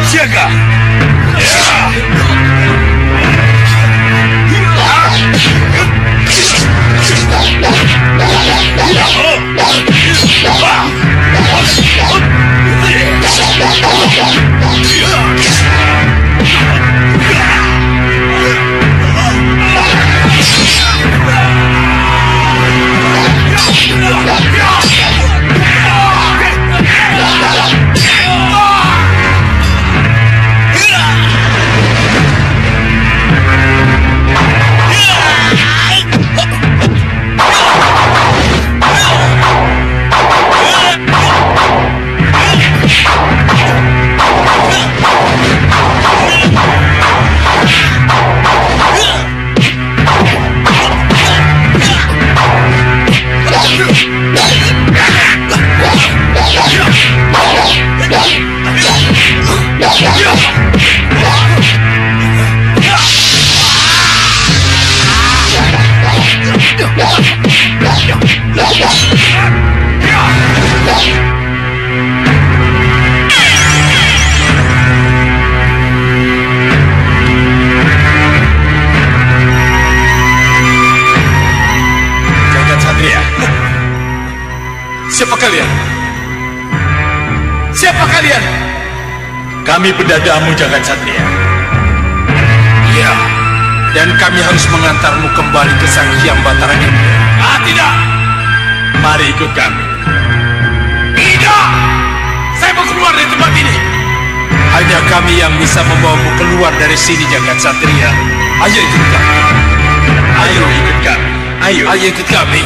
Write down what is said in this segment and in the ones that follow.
Jaga. Siapa kalian? Siapa kalian? Kami pendadamu, Jagat Satria. Iya, dan kami harus mengantarmu kembali ke Sang Hyang Batara Indah. Ah, tidak. Mari ikut kami. Tidak! Saya mau keluar dari tempat ini. Hanya kami yang bisa membawamu keluar dari sini, Jagat Satria. Ayo ikut kami. Ayo ikut kami. Ayo ikut kami.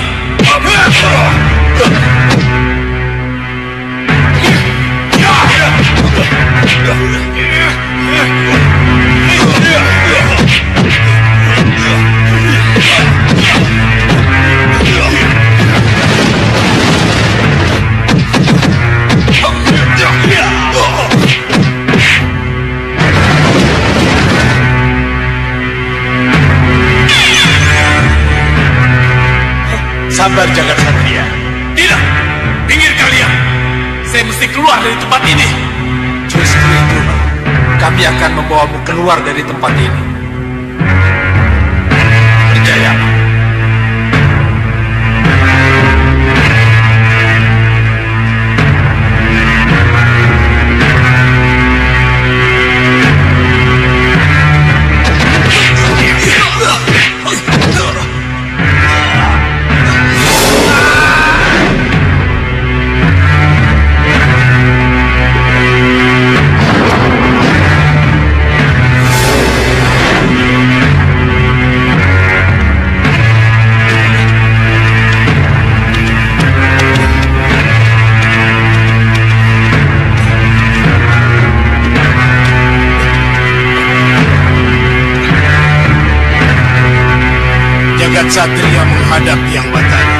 Sabar, Jagat Satria. Tidak! Pinggir kalian! Saya mesti keluar dari tempat ini. Justru itu, kami akan membawamu keluar dari tempat ini. Percaya. Jagat Satria menghadap Hyang Batara.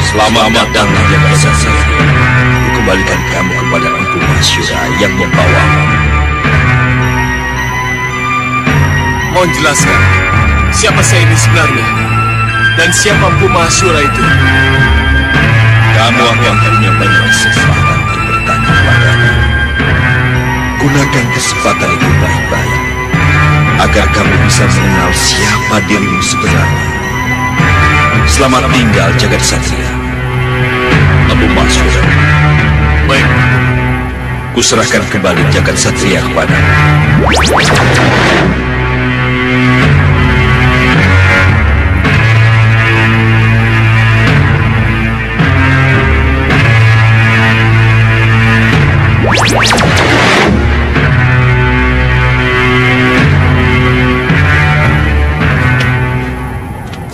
Selamat datang, Jagat Satria. Kukembalikan kamu kepada Empu Mahashura yang membawamu. Mohon jelaskan, siapa saya ini sebenarnya? Dan siapa Empu Mahashura itu? Kamu akan punya banyak kesempatan untuk bertanya kepadanya. Gunakan kesempatan itu baik-baik, agar kamu bisa mengenal siapa dirimu sebenarnya. Selamat tinggal, Jagat Satria. Empu Mahashura. Baik. Kuserahkan kembali Jagat Satria kepadamu.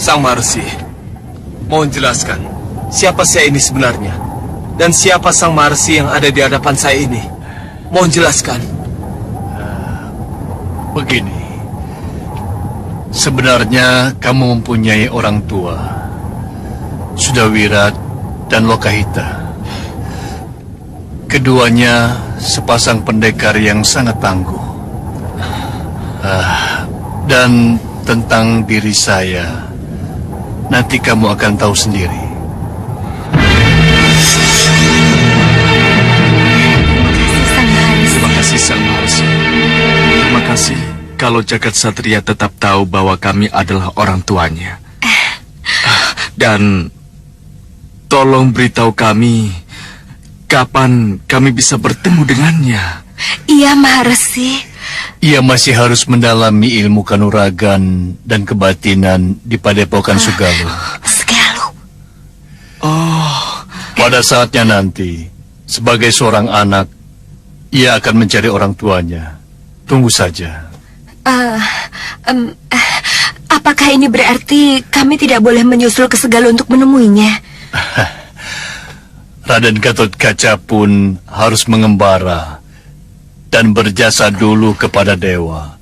Sang Maharishi, mohon jelaskan, siapa saya ini sebenarnya? Dan siapa Sang Maharishi yang ada di hadapan saya ini? Mohon jelaskan. Begini, sebenarnya kamu mempunyai orang tua, Sudawirat dan Lokahita. Keduanya sepasang pendekar yang sangat tangguh. Dan tentang diri saya, nanti kamu akan tahu sendiri. kalau Jagat Satria tetap tahu bahwa kami adalah orang tuanya. Dan tolong beritahu kami kapan kami bisa bertemu dengannya. Iya, Maharesi. Ia masih harus mendalami ilmu kanuragan dan kebatinan di Padepokan Sugalu. Sugalu. Oh, pada saatnya nanti, sebagai seorang anak, ia akan mencari orang tuanya. Tunggu saja. Apakah ini berarti kami tidak boleh menyusul ke Sugalu untuk menemuinya? Raden Gatot Kaca pun harus mengembara dan berjasa dulu kepada dewa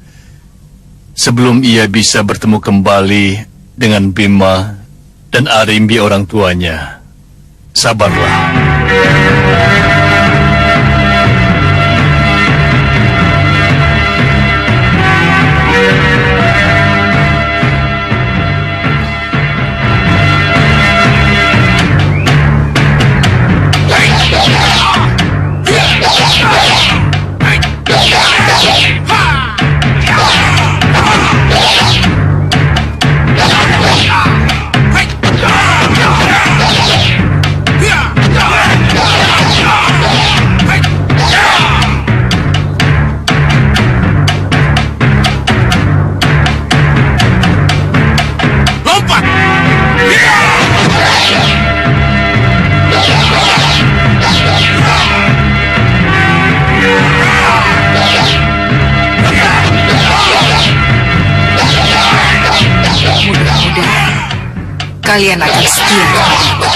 sebelum ia bisa bertemu kembali dengan Bima dan Arimbi orang tuanya. Sabarlah. Kalian akan setia kepadaku.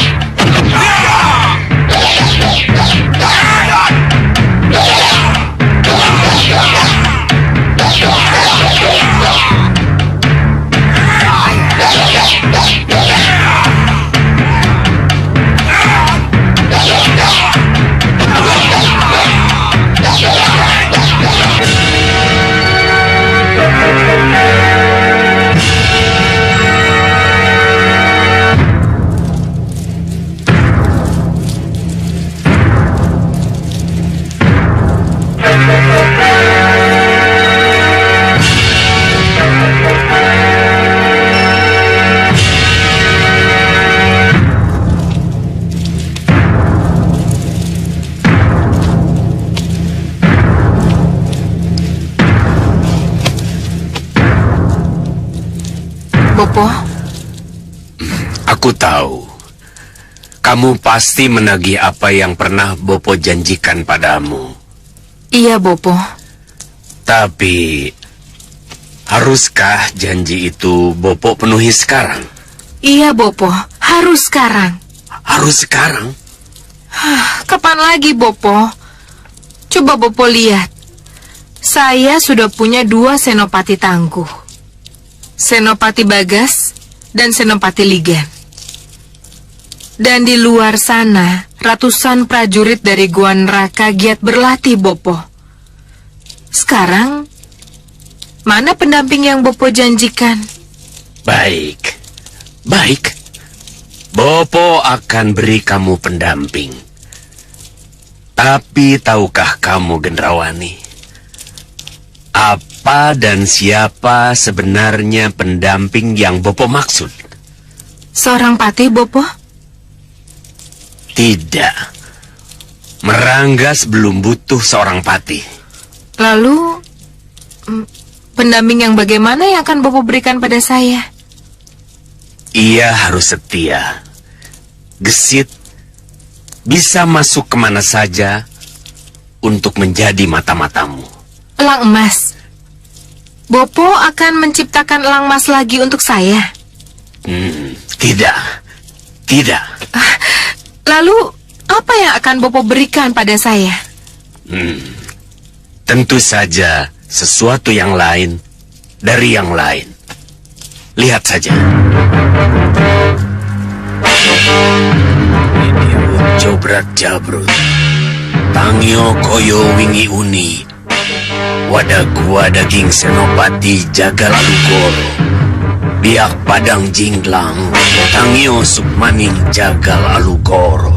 Bopo? Aku tahu. Kamu pasti menagih apa yang pernah Bopo janjikan padamu. Iya, Bopo. Tapi, haruskah janji itu Bopo penuhi sekarang? Iya, Bopo. Harus sekarang. Harus sekarang? Kapan lagi, Bopo? Coba Bopo lihat. Saya sudah punya 2 senopati tangguh. Senopati Bagas dan Senopati Ligan. Dan di luar sana, ratusan prajurit dari Gua Neraka giat berlatih, Bopo. Sekarang, mana pendamping yang Bopo janjikan? Baik. Baik. Bopo akan beri kamu pendamping. Tapi tahukah kamu, Gendrawani? Apa dan siapa sebenarnya pendamping yang Bopo maksud? Seorang patih, Bopo? Tidak. Meranggas belum butuh seorang patih. Lalu, pendamping yang bagaimana yang akan Bopo berikan pada saya? Ia harus setia, gesit, bisa masuk kemana saja untuk menjadi mata-matamu. Elang emas. Bopo akan menciptakan elang emas lagi untuk saya? Tidak. Tidak. Lalu, apa yang akan Bopo berikan pada saya? Tentu saja sesuatu yang lain dari yang lain. Lihat saja. Ini Jobrat Jabrut. Tangyo Koyo Wingi Uni. Wadah gua daging Senopati Jagal Alugoro. Biak Padang Jinglang. Tangyo Sukmaning Jagal Alugoro.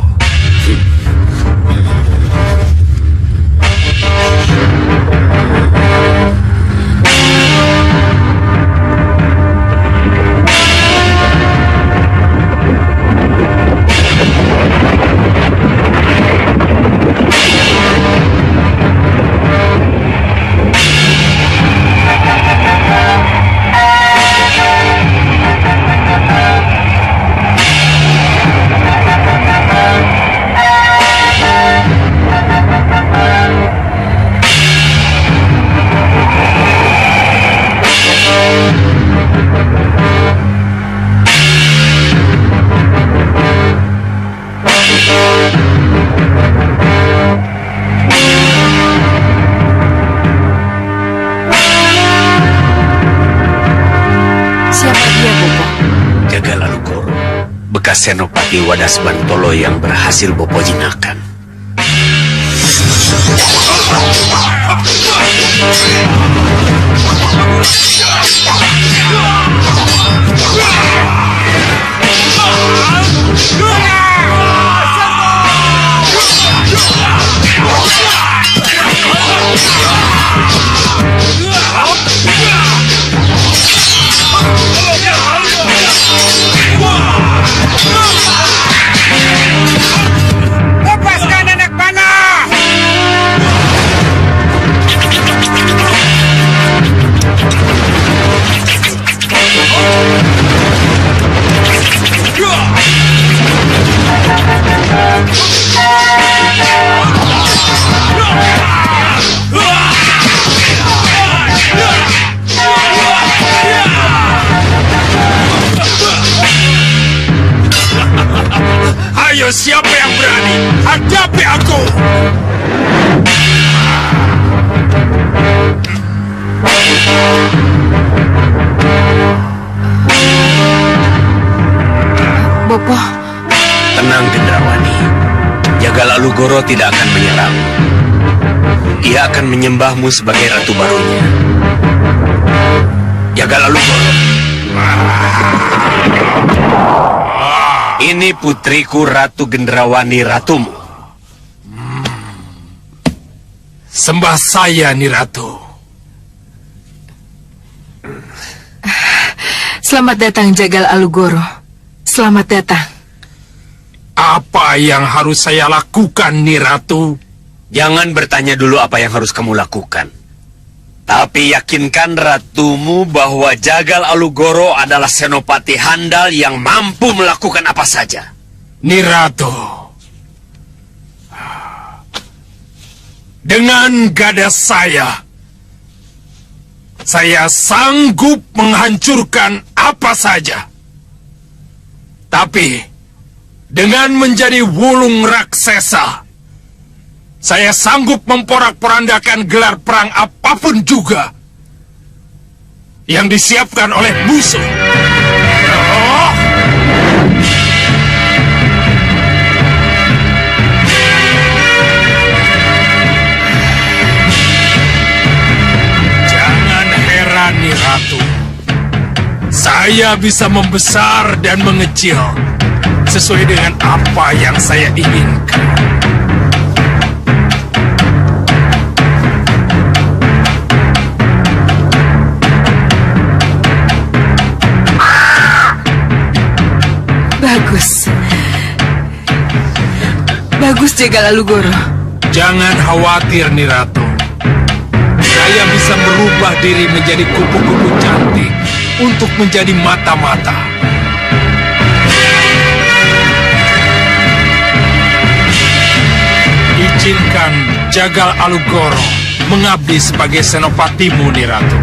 bekas Senopati Wadas Bantolo yang berhasil Bopo jinakan. Lepaskan anak panah! Ayo, siapa yang berani? Hadapi aku! Bopo, Tenang Gendrawani, Jagal Alugoro tidak akan menyerang. Ia akan menyembahmu sebagai ratu barunya. Jagal Alugoro. Ini putriku Ratu Gendrawani, ratumu. Sembah saya, Niratu. selamat datang Jagal Alugoro. Selamat datang. Apa yang harus saya lakukan, Niratu? Jangan bertanya dulu apa yang harus kamu lakukan. Tapi yakinkan ratumu bahwa Jagal Alugoro adalah senopati handal yang mampu melakukan apa saja. Niratu, dengan gada saya sanggup menghancurkan apa saja. Tapi, dengan menjadi wulung raksasa, saya sanggup memporak-porandakan gelar perang apapun juga yang disiapkan oleh musuh. Oh! Jangan heran, Ratu. Saya bisa membesar dan mengecil sesuai dengan apa yang saya inginkan. Bagus. Bagus Jagal Alugoro. Jangan khawatir, Niratu. Saya bisa merubah diri menjadi kupu-kupu cantik untuk menjadi mata-mata. Izinkan Jagal Alugoro mengabdi sebagai senopatimu, Niratu.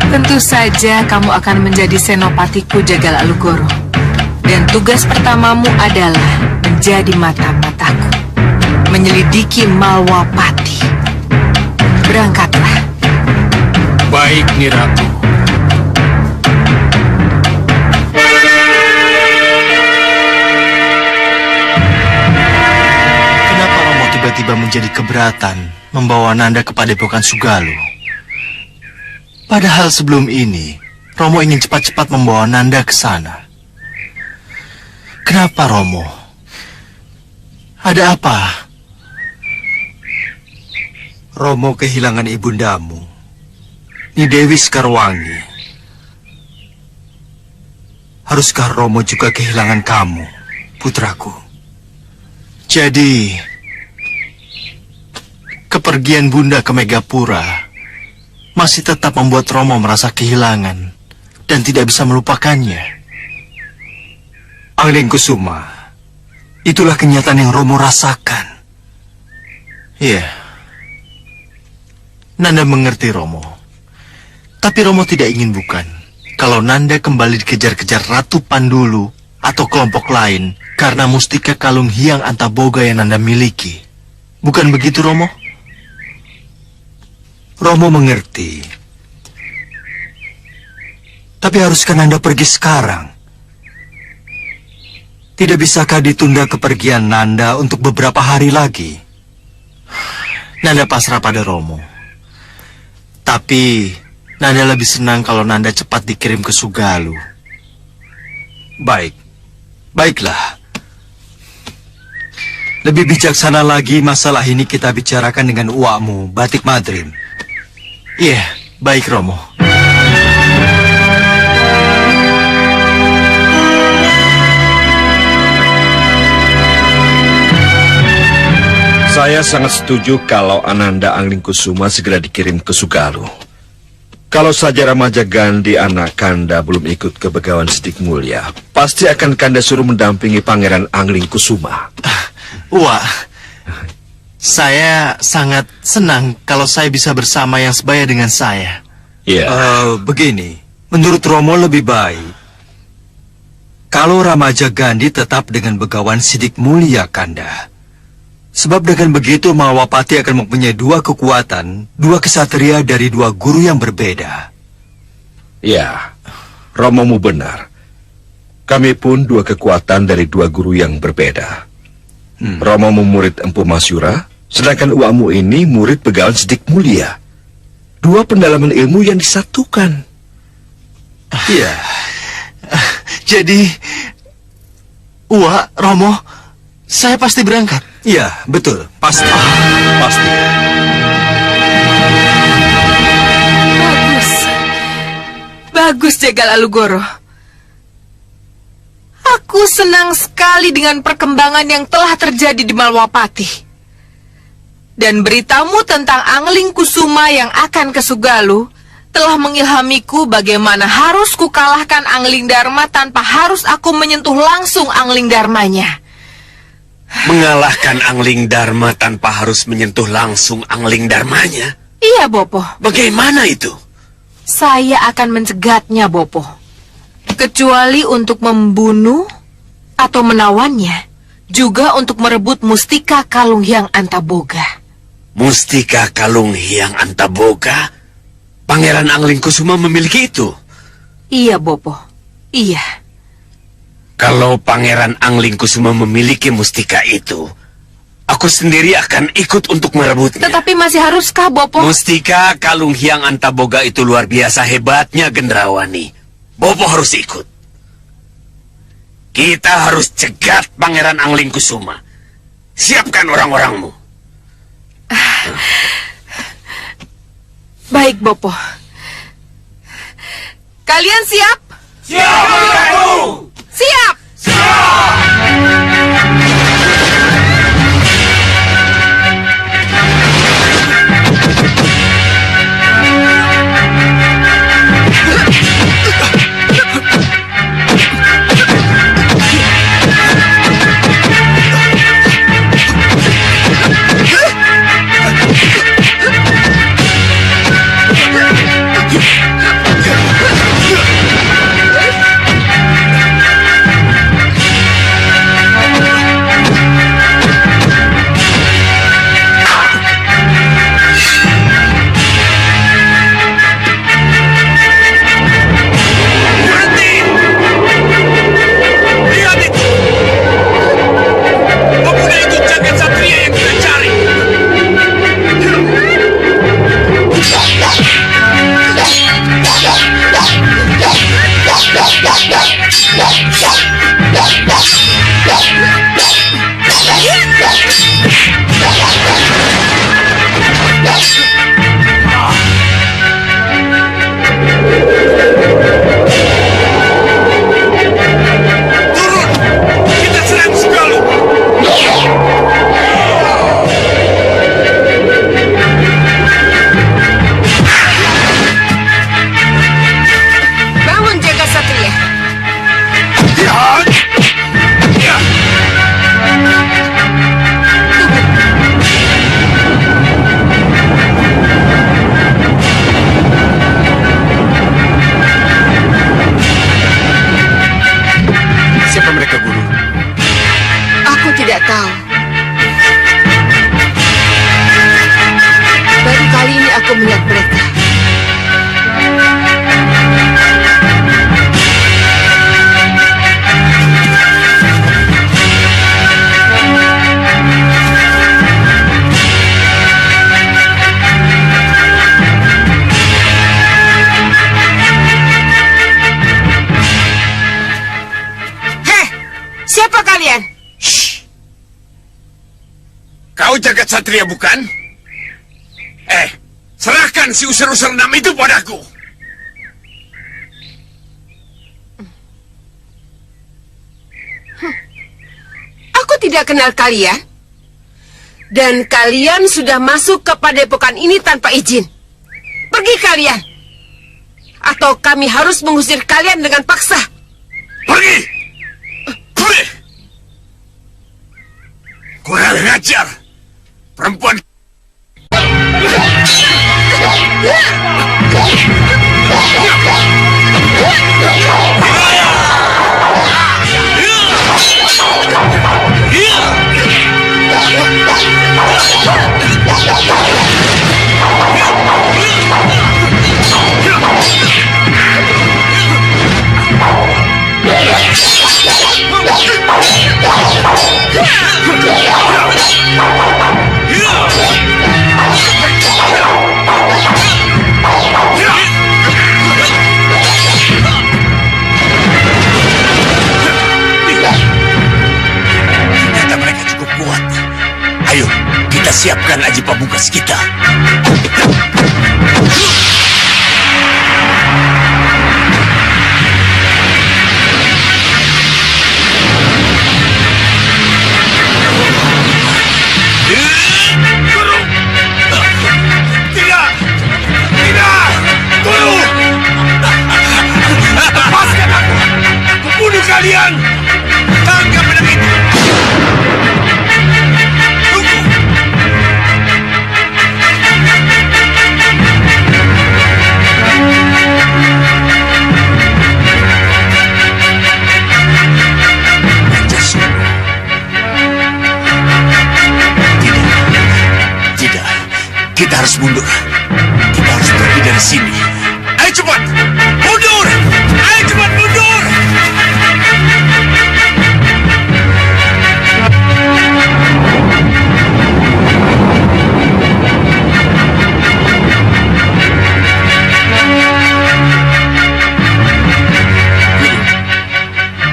Tentu saja kamu akan menjadi senopatiku Jagal Alugoro. Dan tugas pertamamu adalah menjadi mata-mataku, menyelidiki Malwapati. Berangkatlah. Baik, Niratu. Kenapa Romo tiba-tiba menjadi keberatan membawa Nanda ke Padepokan Sugalo? Padahal sebelum ini, Romo ingin cepat-cepat membawa Nanda ke sana. Kenapa, Romo? Ada apa? Romo kehilangan ibundamu, Nyi Dewi Sekarwangi. Haruskah Romo juga kehilangan kamu, putraku? Jadi, kepergian Bunda ke Megapura masih tetap membuat Romo merasa kehilangan dan tidak bisa melupakannya. Angling Kusuma, itulah kenyataan yang Romo rasakan. Iya. Nanda mengerti Romo. Tapi Romo tidak ingin bukan kalau Nanda kembali dikejar-kejar Ratu Pandulu atau kelompok lain karena mustika kalung Hyang Antaboga yang Nanda miliki. Bukan begitu, Romo? Romo mengerti. Tapi haruskah Nanda pergi sekarang? Tidak bisakah ditunda kepergian Nanda untuk beberapa hari lagi? Nanda pasrah pada Romo. Tapi Nanda lebih senang kalau Nanda cepat dikirim ke Sugalu. Baiklah. Lebih bijaksana lagi masalah ini kita bicarakan dengan uakmu, Batik Madrim. Iya, baik Romo. Saya sangat setuju kalau Ananda Anglingkusuma segera dikirim ke Sugalu. Kalau saja remaja Gandhi anak Kanda belum ikut ke Begawan Sidik Mulia, pasti akan Kanda suruh mendampingi Pangeran Anglingkusuma. Wah, saya sangat senang kalau saya bisa bersama yang sebaya dengan saya. Iya. Begini, menurut Romo lebih baik kalau remaja Gandhi tetap dengan Begawan Sidik Mulia, Kanda. Sebab dengan begitu Mahawapati akan mempunyai dua kekuatan, dua kesatria dari dua guru yang berbeda. Ya, Romomu benar. Kami pun dua kekuatan dari dua guru yang berbeda. Romomu murid Empu Masyura, sedangkan uamu ini murid Begawan Sidik Mulia. Dua pendalaman ilmu yang disatukan. Iya. Jadi, Romo, saya pasti berangkat. Iya, betul, pasti. Pasti. Bagus, Jagal Alugoro. Aku senang sekali dengan perkembangan yang telah terjadi di Malwapati. Dan beritamu tentang Anglingkusuma yang akan ke Sugalu telah mengilhamiku bagaimana harus kukalahkan Angling Dharma tanpa harus aku menyentuh langsung Angling Dharmanya. Mengalahkan Angling Dharma tanpa harus menyentuh langsung Angling Dharmanya? Iya, Bopo. Bagaimana itu? Saya akan mencegatnya, Bopo. Kecuali untuk membunuh atau menawannya, juga untuk merebut Mustika Kalung Hyang Antaboga. Mustika Kalung Hyang Antaboga? Pangeran Anglingkusuma memiliki itu? Iya, Bopo. Iya. Kalau Pangeran Anglingkusuma memiliki mustika itu, aku sendiri akan ikut untuk merebutnya. Tetapi masih haruskah, Bopo? Mustika Kalung Hyang Antaboga itu luar biasa hebatnya, Gendrawani. Bopo harus ikut. Kita harus cegat Pangeran Anglingkusuma. Siapkan orang-orangmu. Baik, Bopo. Kalian siap? Siap, Ratu! Siap! Siapa kalian? Kau jagat satria bukan? Serahkan si user-user 6 itu padaku. Aku tidak kenal kalian. Dan kalian sudah masuk ke padepokan ini tanpa izin. Pergi kalian. Atau kami harus mengusir kalian dengan paksa. Pergi! Pergi! Kurang ajar! Perempuan... Ternyata mereka cukup kuat. Ayo, kita siapkan aji pamungkas kita. Kalian tangkap pedang itu. Tunggu. Tidak. Kita harus mundur. Kita harus pergi dari sini. Ayo cepat. Mundur. Ayo cepat mundur.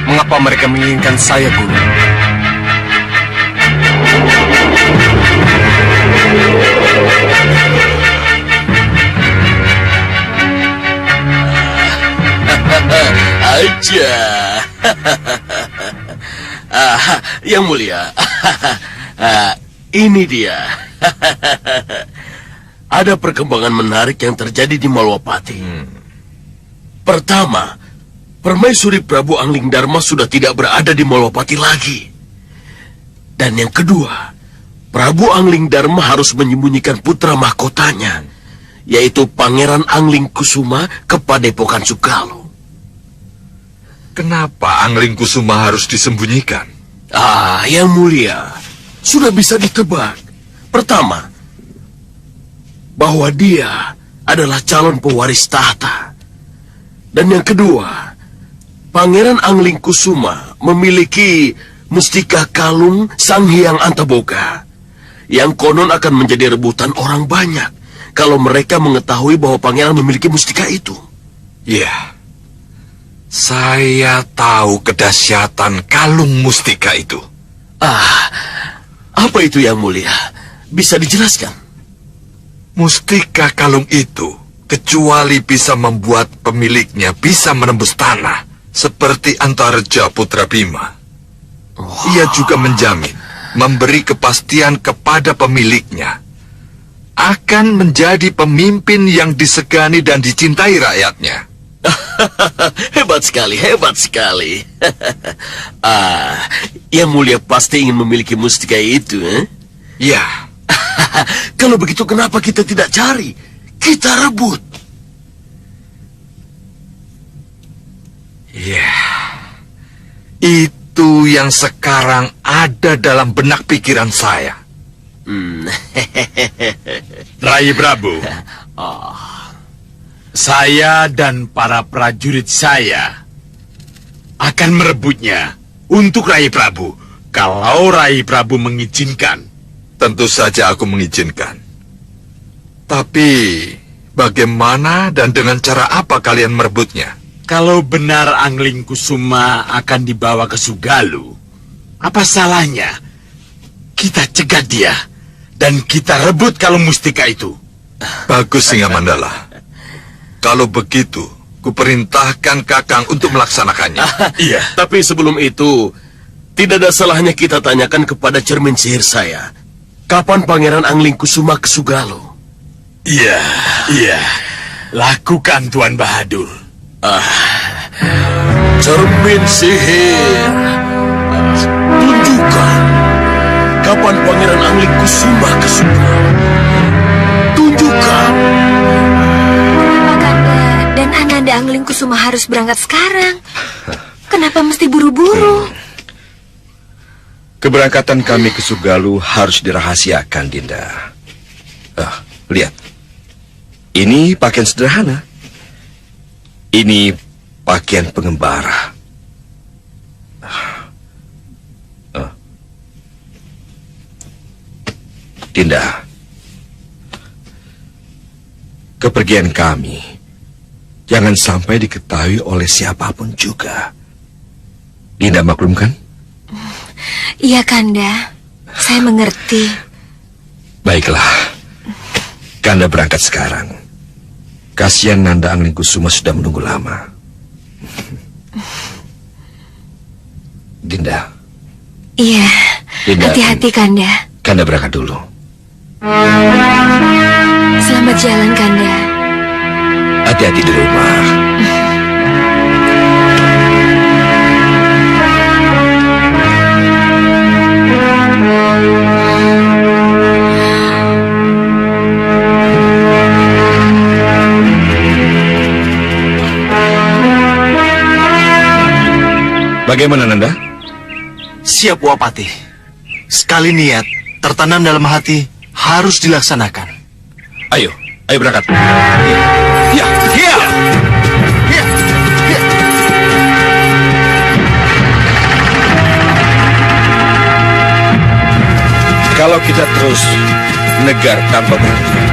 Mengapa mereka menginginkan saya, Guru? Aja. Yang mulia. Ini dia. Ada perkembangan menarik yang terjadi di Malwapati. Pertama, Permaisuri Prabu Angling Dharma sudah tidak berada di Malwapati lagi. Dan yang kedua, Prabu Angling Dharma harus menyembunyikan putra mahkotanya, yaitu Pangeran Angling Kusuma, ke Padepokan Sugalo. Kenapa Angling Kusuma harus disembunyikan? Yang mulia, sudah bisa ditebak. Pertama, bahwa dia adalah calon pewaris tahta. Dan yang kedua, Pangeran Angling Kusuma memiliki mustika kalung Sang Hyang Antaboga yang konon akan menjadi rebutan orang banyak kalau mereka mengetahui bahwa pangeran memiliki mustika itu. Ya, saya tahu kedahsyatan kalung mustika itu. Apa itu yang mulia? Bisa dijelaskan? Mustika kalung itu kecuali bisa membuat pemiliknya bisa menembus tanah, seperti Antareja Putra Bima. Ia juga menjamin memberi kepastian kepada pemiliknya akan menjadi pemimpin yang disegani dan dicintai rakyatnya. Hebat sekali, hebat sekali. Yang mulia pasti ingin memiliki mustika itu, Ya. Kalau begitu kenapa kita tidak cari? Kita rebut. Ya, itu yang sekarang ada dalam benak pikiran saya. Rai Prabu, saya dan para prajurit saya akan merebutnya untuk Rai Prabu. Kalau Rai Prabu mengizinkan. Tentu saja aku mengizinkan. Tapi, bagaimana dan dengan cara apa kalian merebutnya? Kalau benar Angling Kusuma akan dibawa ke Sugalo, Apa salahnya kita cegat dia dan kita rebut kalung mustika itu? Bagus, Singa Mandala. Kalau begitu, kuperintahkan Kakang untuk melaksanakannya. Iya. Tapi sebelum itu, tidak ada salahnya kita tanyakan kepada cermin sihir saya. Kapan Pangeran Angling Kusuma ke Sugalo? Iya, iya. Lakukan, Tuan Bahadur. Cermin sihir. Tunjukkan. Kapan Pangeran Angling Kusuma ke Sugalo? Tunjukkan. Kenapa Kanda dan Ananda Angling Kusuma harus berangkat sekarang? Kenapa mesti buru-buru? Keberangkatan kami ke Sugalu harus dirahasiakan, Dinda. Lihat. Ini pakaian sederhana. Ini pakaian pengembara. Dinda, kepergian kami jangan sampai diketahui oleh siapapun juga. Dinda maklum kan? Iya Kanda, saya mengerti. Baiklah, Kanda berangkat sekarang. Kasihan Nanda Angling Kusuma sudah menunggu lama. Dinda. Iya, Dinda, hati-hati Kanda. Kanda berangkat dulu. Selamat jalan Kanda. Hati-hati di rumah. Bagaimana, Nanda? Siap, Wapati. Sekali niat, tertanam dalam hati, harus dilaksanakan. Ayo berangkat. Ya. Kalau kita terus negar tanpa berhenti,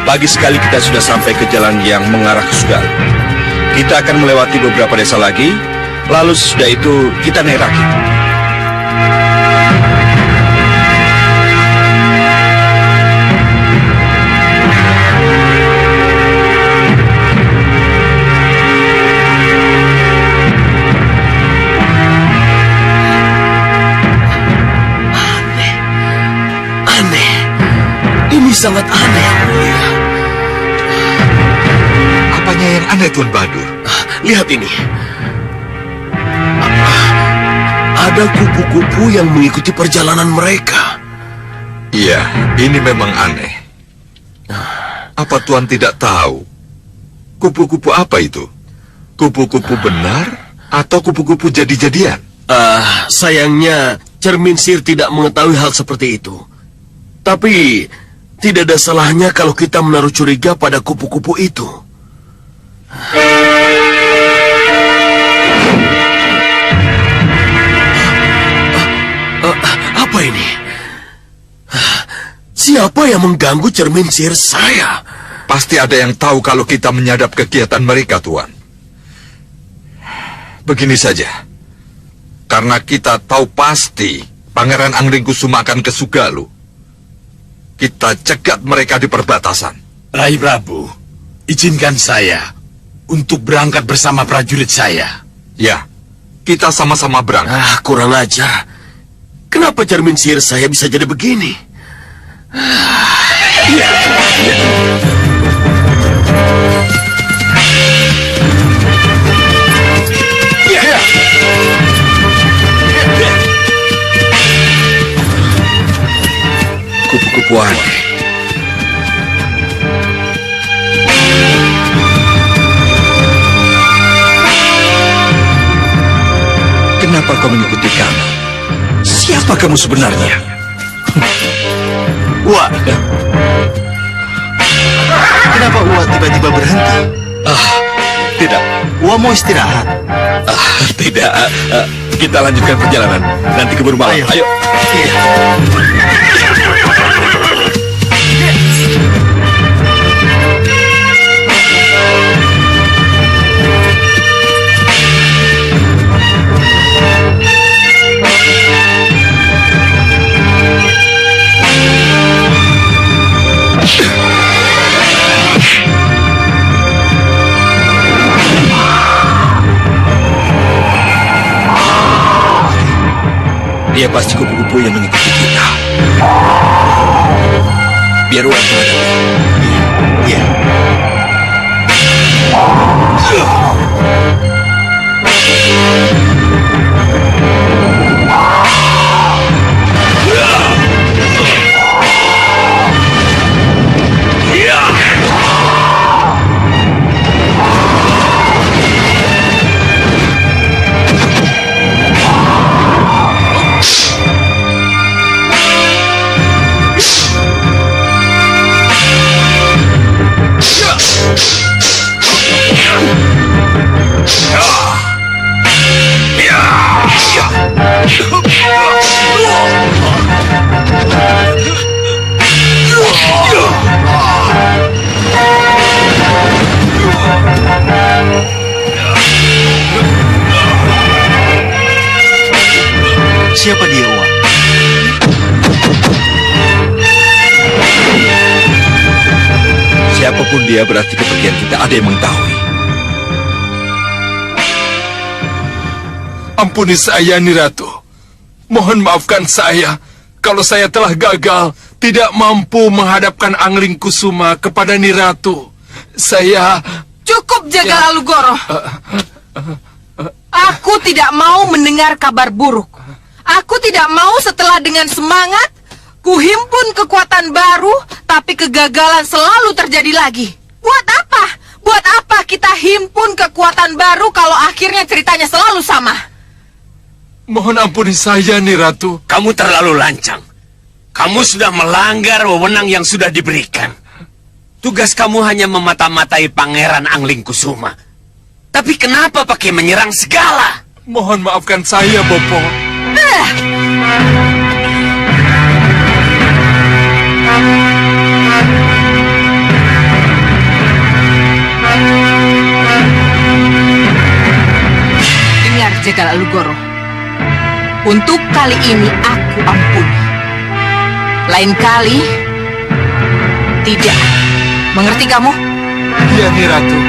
pagi sekali kita sudah sampai ke jalan yang mengarah ke Sugalu. Kita akan melewati beberapa desa lagi, lalu sesudah itu kita naik rakit. Sangat aneh, Yang Mulia. Apanya yang aneh, Tuan Bahadur? Lihat ini. Ada kupu-kupu yang mengikuti perjalanan mereka. Iya, ini memang aneh. Apa Tuan tidak tahu? Kupu-kupu apa itu? Kupu-kupu benar atau kupu-kupu jadi-jadian? Sayangnya cermin sihir tidak mengetahui hal seperti itu. Tapi tidak ada salahnya kalau kita menaruh curiga pada kupu-kupu itu. Apa ini? Siapa yang mengganggu cermin sihir saya? Pasti ada yang tahu kalau kita menyadap kegiatan mereka, Tuan. Begini saja. Karena kita tahu pasti Pangeran Angling Kusuma akan ke Sugalu, kita cegat mereka di perbatasan. Rai Prabu, izinkan saya untuk berangkat bersama prajurit saya. Ya, kita sama-sama berangkat. Kurang ajar. Kenapa cermin sihir saya bisa jadi begini? Kupu-kupu aneh. Kenapa kau mengikuti kami? Siapa kamu sebenarnya? Wah. Kenapa Wah tiba-tiba berhenti? Tidak. Wah mau istirahat? Tidak. Kita lanjutkan perjalanan. Nanti keburu malam. Ayo. Iya. Dia pasti kupu-kupu yang mengikuti kita. Biar uang menghadapi. Ya. Siapa dia, Wak? Siapapun dia berarti kepergian kita ada yang mengetahui. Ampuni saya, Niratu. Mohon maafkan saya kalau saya telah gagal, tidak mampu menghadapkan Angling Kusuma kepada Niratu. Saya... Cukup, Jagal Alugoro. Aku tidak mau mendengar kabar buruk. Aku tidak mau setelah dengan semangat kuhimpun kekuatan baru, tapi kegagalan selalu terjadi lagi. Buat apa? Buat apa kita himpun kekuatan baru kalau akhirnya ceritanya selalu sama? Mohon ampuni saya, Niratu. Kamu terlalu lancang. Kamu sudah melanggar wewenang yang sudah diberikan. Tugas kamu hanya memata-matai Pangeran Angling Kusuma. Tapi kenapa pakai menyerang segala? Mohon maafkan saya, Bopo. Dengar, Jagal Alugoro. Untuk kali ini aku ampuni. Lain kali, tidak. Mengerti kamu? Iya, Niratu.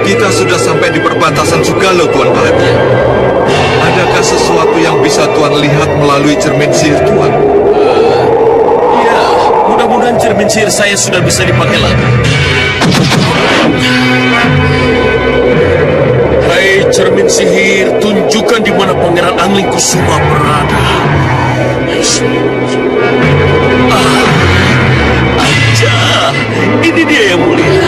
Kita sudah sampai di perbatasan Sugalo, Tuan Bahagia. Adakah sesuatu yang bisa Tuan lihat melalui cermin sihir Tuan? Ya, mudah-mudahan cermin sihir saya sudah bisa dipakai lagi. Hai cermin sihir, tunjukkan di mana Pangeran Angling Kusuma berada. Aja, ini dia yang mulia.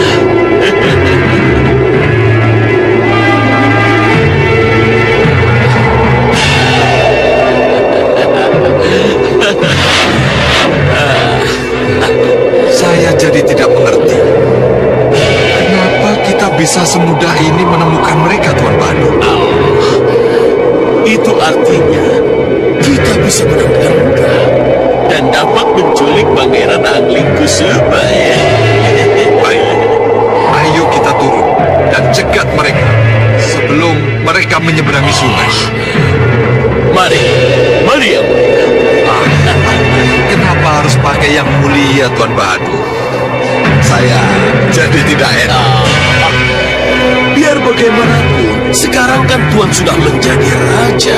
Saya jadi tidak mengerti. Kenapa kita bisa semudah ini menemukan mereka, Tuan Banu? Itu artinya kita bisa menang dengan mudah dan dapat menculik Pangeran Angling Kusuma. Baik, ayo kita turun dan cegat mereka sebelum mereka menyeberangi sungai. Mari, mari yang mulia. Kenapa harus pakai yang mulia, Tuan Banu? Saya jadi tidak enak. Biar bagaimanapun, sekarang kan Tuan sudah menjadi raja.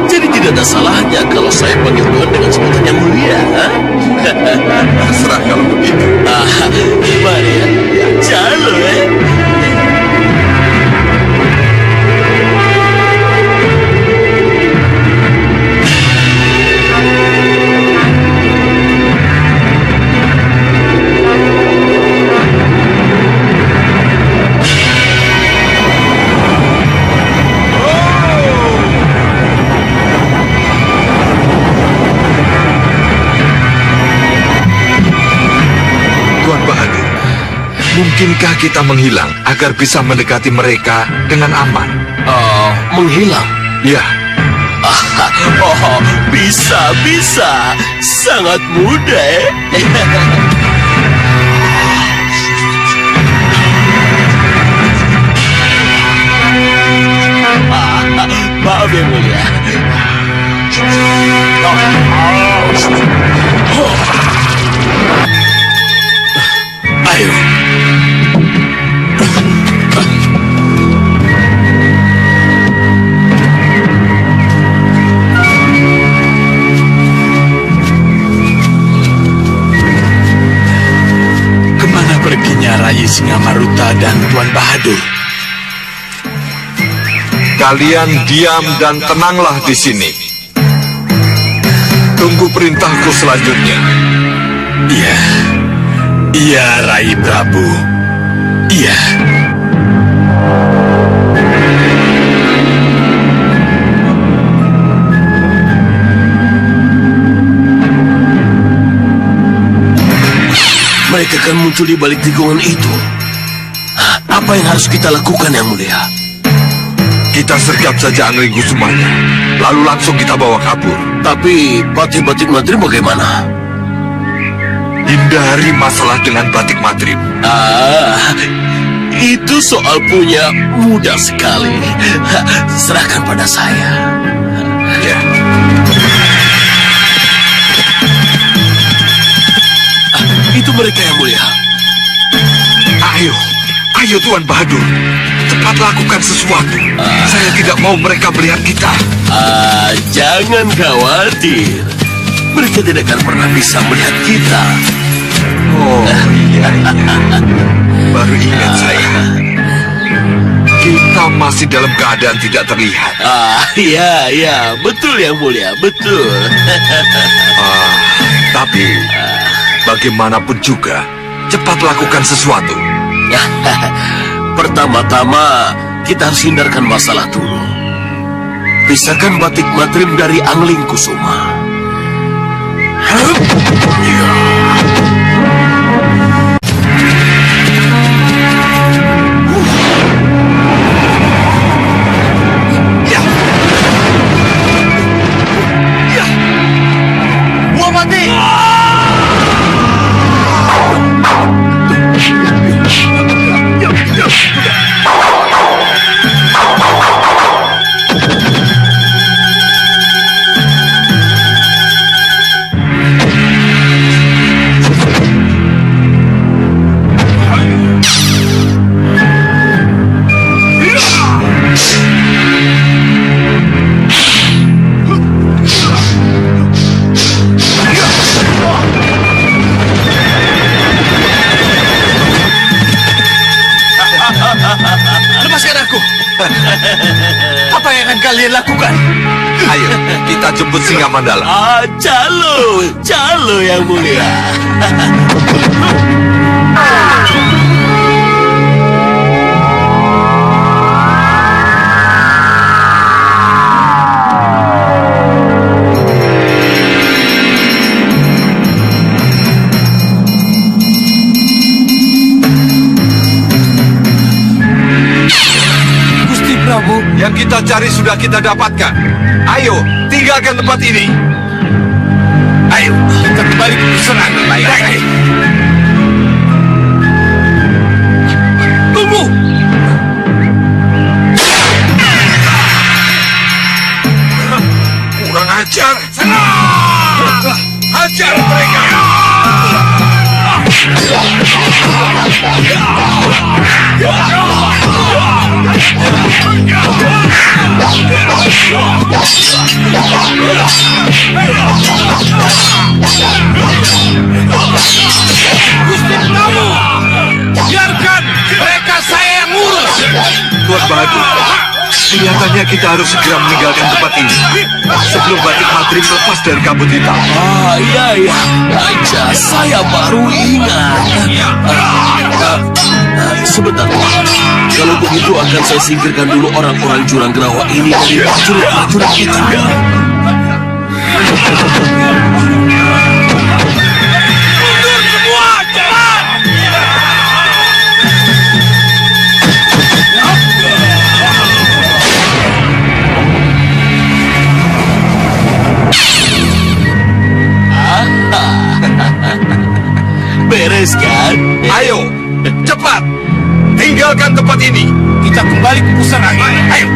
Jadi tidak ada salahnya kalau saya panggil Tuan dengan sebutan yang mulia. Terserah kalau begitu. Mari ya, jalan. Mungkinkah kita menghilang agar bisa mendekati mereka dengan aman? Menghilang? Ya. Bisa. Sangat mudah. Ayo. Kemana perginya Rai Singamaruta dan Tuan Bahadur? Kalian diam dan tenanglah di sini. Tunggu perintahku selanjutnya. Iya. Iya, Rai Prabu. Iya. Mereka akan muncul di balik tikungan itu. Apa yang harus kita lakukan, Yang Mulia? Kita sergap saja Angling Kusumanya, lalu langsung kita bawa kabur. Tapi Patih Batik Matrib bagaimana? Hindari masalah dengan Batik Matrib. Itu soal punya mudah sekali. Serahkan pada saya. Ya. Itu mereka, Yang Mulia. Ayo Tuan Bahadur, cepat lakukan sesuatu. Saya tidak mau mereka melihat kita. Jangan khawatir. Mereka tidak akan pernah bisa melihat kita. Oh iya. Baru ingat saya. Kita masih dalam keadaan tidak terlihat. Iya, betul Yang Mulia, betul. Tapi bagaimanapun juga, cepat lakukan sesuatu. Pertama-tama, kita harus hindarkan masalah dulu. Pisahkan Batik Matrib dari Angling Kusuma. Buah mati! Lepaskan aku! Apa yang akan kalian lakukan? Ayo, kita jemput Singa Mandala. Calo Yang Mulia. Gusti Prabu, Yang kita cari sudah kita dapatkan. Ayo, tinggalkan tempat ini. ayo kita kembali ke peperangan. Baik. Tunggu! Kurang ajar. Hajar mereka. Gusti Prabu, biarkan mereka saya yang ngurus. Tuan Bahadur, kelihatannya kita harus segera meninggalkan tempat ini sebelum Batik Matrib lepas dari kabut hitam. Iya. Aja, saya baru ingat. Sebentar. Kalau begitu akan saya singkirkan dulu orang-orang Jurang Gerawa ini dari prajurit-prajurit kita. Mundur semua, jalan! Beres kan? Ayo, cepat. Tinggalkan tempat ini. Kita kembali ke pusat angin. Ayo!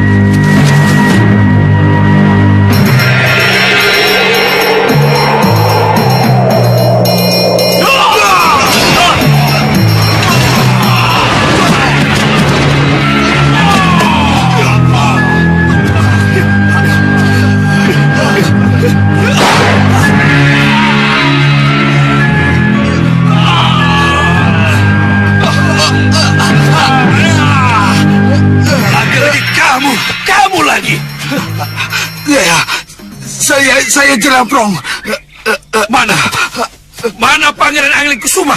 Ya, saya Jelabrong. Mana Pangeran Anglingkusuma?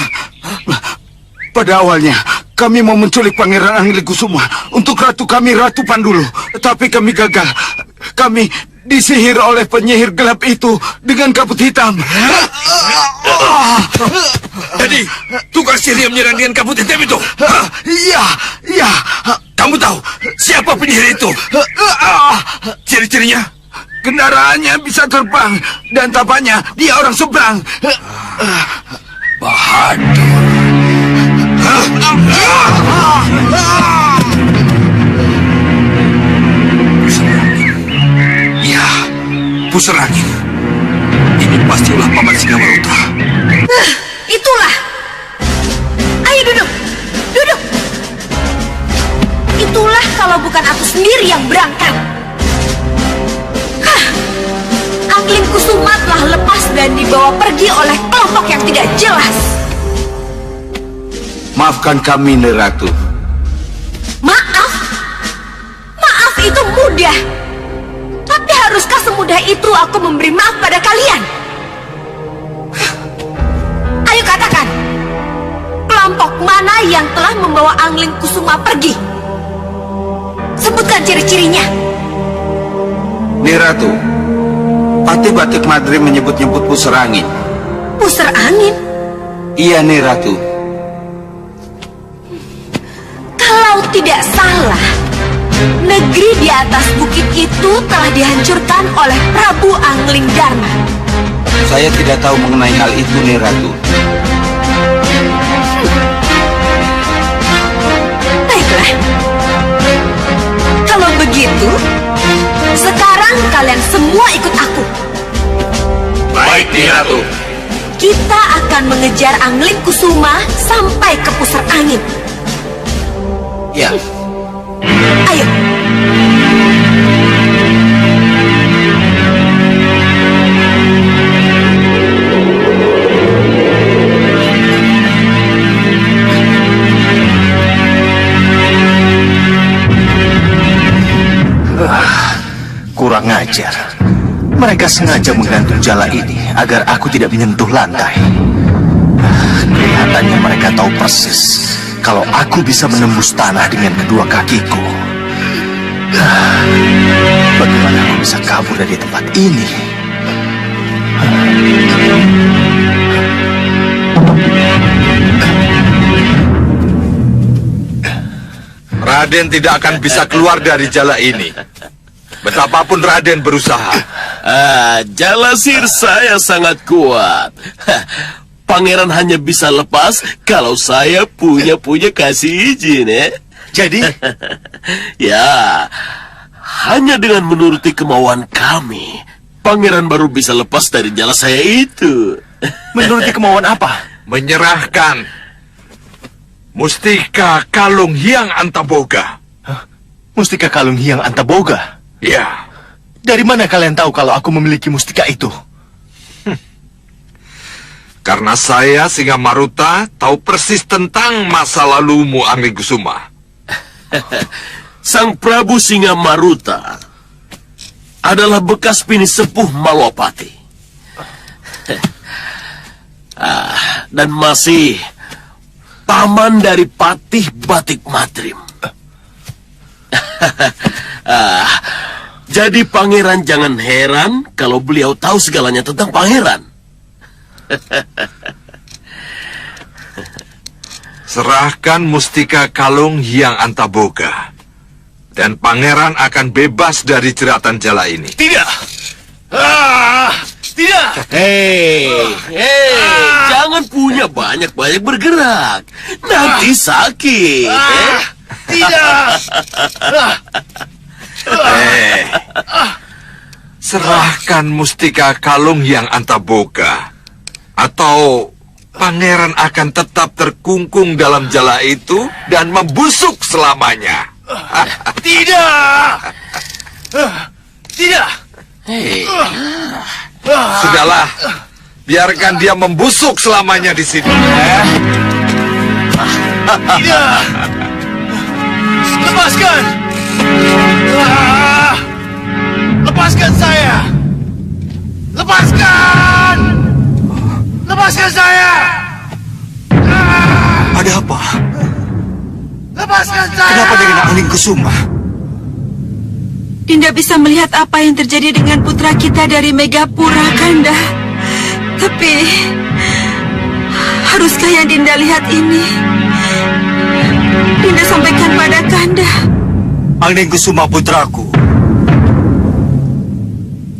Pada awalnya, kami mau menculik Pangeran Anglingkusuma untuk ratu kami, Ratu Pandulu. Tapi kami gagal. Kami disihir oleh penyihir gelap itu dengan kabut hitam. Jadi, tukang sihir yang menyerang dengan kabut hitam itu? Iya. Kamu tahu siapa penyihir itu? Ciri-cirinya? Kendaraannya bisa terbang dan tampaknya dia orang seberang. Bahadur. Ya, pusar angin. Ini pasti ulah Paman Singamaruta. Itulah. Ayo duduk. Itulah kalau bukan aku sendiri yang berangkat. Anglingkusuma telah lepas dan dibawa pergi oleh kelompok yang tidak jelas. Maafkan kami, Neratu. Maaf itu mudah. Tapi haruskah semudah itu aku memberi maaf pada kalian? Ayo katakan, kelompok mana yang telah membawa Anglingkusuma pergi? Sebutkan ciri-cirinya. Neratu, Patih Batik Madrim menyebut-nyebut pusar angin. Pusar angin? Iya, Neratu. Kalau tidak salah, negeri di atas bukit itu telah dihancurkan oleh Prabu Anglingdarma. Saya tidak tahu mengenai hal itu, Neratu. Baiklah. Kalau begitu, sekarang kalian semua ikut aku. Baik, Neratu. Kita akan mengejar Anglingkusuma sampai ke pusar angin. Ya. Ayo. Kurang ajar. Mereka sengaja menggantung jala ini agar aku tidak menyentuh lantai. Kelihatannya mereka tahu persis kalau aku bisa menembus tanah dengan kedua kakiku. Bagaimana aku bisa kabur dari tempat ini? Raden tidak akan bisa keluar dari jala ini. Betapapun Raden berusaha. Jala sihir saya sangat kuat. Pangeran hanya bisa lepas kalau saya punya kasih izin, Jadi, ya, hanya dengan menuruti kemauan kami, Pangeran baru bisa lepas dari jala saya itu. menuruti kemauan apa? Menyerahkan Mustika Kalung Hyang Antaboga. Mustika Kalung Hyang Antaboga? Ya. Dari mana kalian tahu kalau aku memiliki mustika itu? Karena saya, Singamaruta, tahu persis tentang masa lalumu, Anglingkusuma. Sang Prabu Singamaruta adalah bekas bini sepuh Malwapati. Dan masih paman dari Patih Batik Madrim. Jadi pangeran jangan heran kalau beliau tahu segalanya tentang pangeran. Serahkan Mustika Kalung Hyang Antaboga, dan pangeran akan bebas dari jeratan jala ini. Tidak! Tidak! Hei, jangan punya banyak-banyak bergerak. Nanti sakit. Tidak! Serahkan Mustika Kalung Hyang Antaboga, atau pangeran akan tetap terkungkung dalam jala itu dan membusuk selamanya. Tidak! Tidak! Sudahlah, biarkan dia membusuk selamanya di sini. Tidak! Lepaskan! Lepaskan saya! Lepaskan! Lepaskan saya! Ada apa? Lepaskan saya! Kenapa dengan Angling Kusuma? Dinda bisa melihat apa yang terjadi dengan putra kita dari Megapura, Kanda. Tapi, haruskah yang Dinda lihat ini? Dinda sampaikan pada Kanda. Angling Kusuma putraku.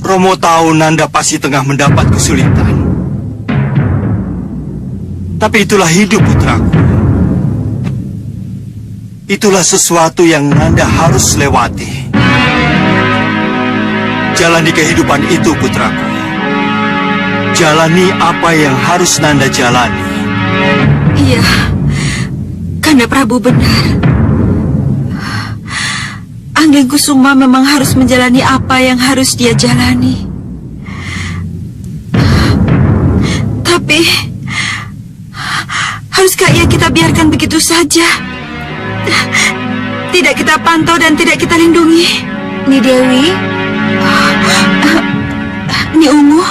Romo tahu Nanda pasti tengah mendapat kesulitan. Tapi itulah hidup putraku. Itulah sesuatu yang Nanda harus lewati. Jalani kehidupan itu putraku. Jalani apa yang harus Nanda jalani. Iya, Kanda Prabu benar. Angling Kusuma memang harus menjalani apa yang harus dia jalani. Tapi, haruskah ia kita biarkan begitu saja? Tidak kita pantau dan tidak kita lindungi? Ni Dewi, Ni Ungu,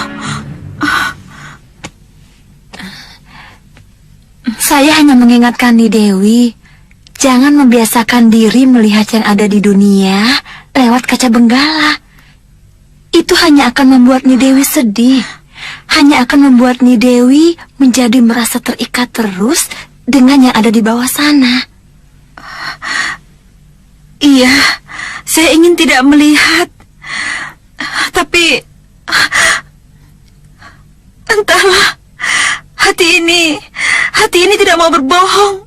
saya hanya mengingatkan Ni Dewi, jangan membiasakan diri melihat yang ada di dunia lewat kaca benggala. Itu hanya akan membuat Ni Dewi sedih. Hanya akan membuat Ni Dewi menjadi merasa terikat terus dengan yang ada di bawah sana. iya, saya ingin tidak melihat. Tapi, entahlah, hati ini tidak mau berbohong.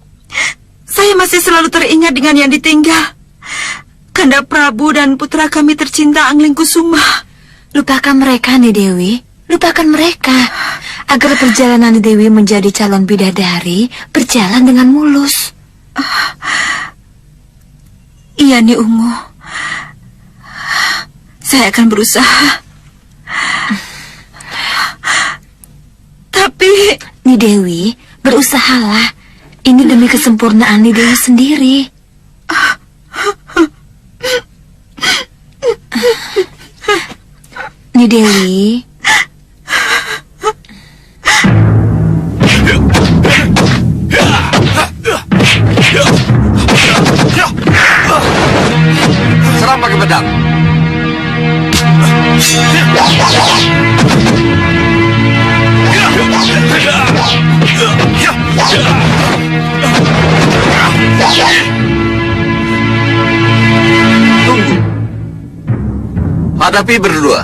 Saya masih selalu teringat dengan yang ditinggal. Kanda Prabu dan putra kami tercinta Angling Kusuma. Lupakan mereka, Ni Dewi. Lupakan mereka. Agar perjalanan Ni Dewi menjadi calon bidadari berjalan dengan mulus. Iya, Ni Ungu. Saya akan berusaha. Tapi... Ni Dewi, berusahalah. Ini demi kesempurnaan Ni Dewi sendiri. Ni Dewi. Serang pakai pedang. Tunggu. Hadapi berdua.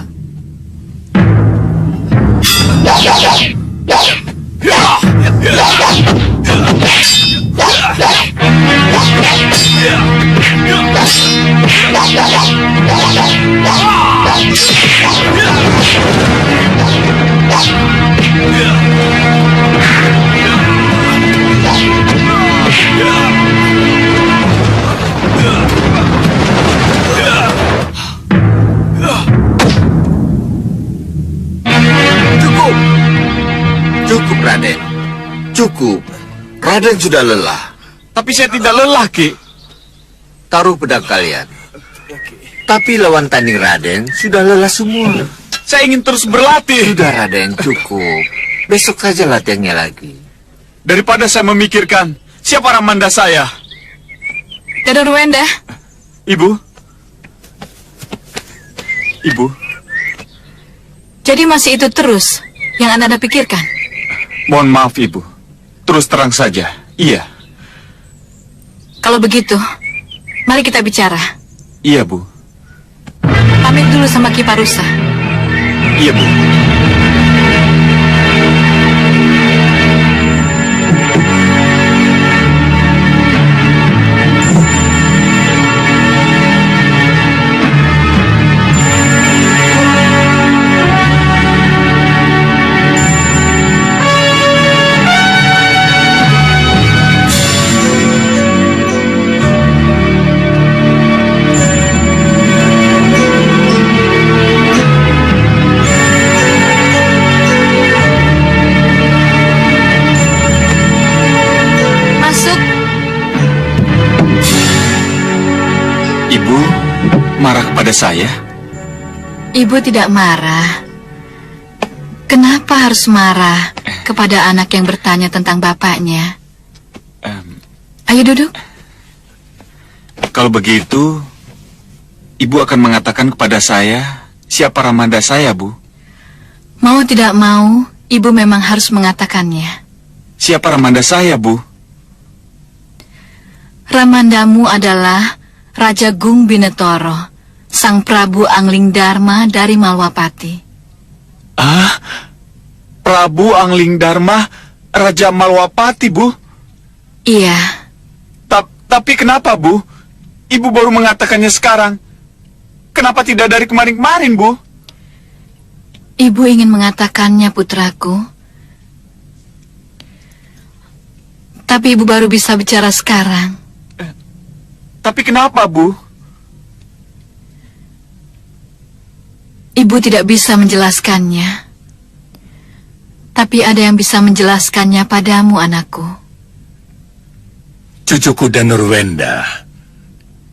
Cukup, Raden. Cukup. Raden sudah lelah. Tapi saya tidak lelah, Ki. Taruh pedang kalian. Tapi lawan tanding Raden sudah lelah semua. Saya ingin terus berlatih. Sudah, Raden, cukup. Besok saja latihannya lagi. Daripada saya memikirkan siapa Ramanda saya. Dadan Ruwenda, Ibu. Ibu. jadi masih itu terus yang Anda pikirkan? Mohon maaf, Ibu. Terus terang saja. Iya. Kalau begitu, mari kita bicara. Iya, Bu. Pamit dulu sama Ki Parusa. Iya, Bu. Marah kepada saya? Ibu tidak marah. Kenapa harus marah kepada anak yang bertanya tentang bapaknya? Ayo duduk. Kalau begitu, Ibu akan mengatakan kepada saya siapa Ramanda saya, Bu? Mau tidak mau, Ibu memang harus mengatakannya. Siapa Ramanda saya, Bu? Ramandamu adalah Raja Gung Binetoro, Sang Prabu Angling Dharma dari Malwapati. Ah, Prabu Angling Dharma, Raja Malwapati, Bu? Iya. Tapi kenapa, Bu? Ibu baru mengatakannya sekarang. Kenapa tidak dari kemarin-kemarin, Bu? Ibu ingin mengatakannya, putraku. Tapi ibu baru bisa bicara sekarang. Tapi kenapa, Bu? Ibu tidak bisa menjelaskannya. Tapi ada yang bisa menjelaskannya padamu, anakku. Cucuku Danurwenda,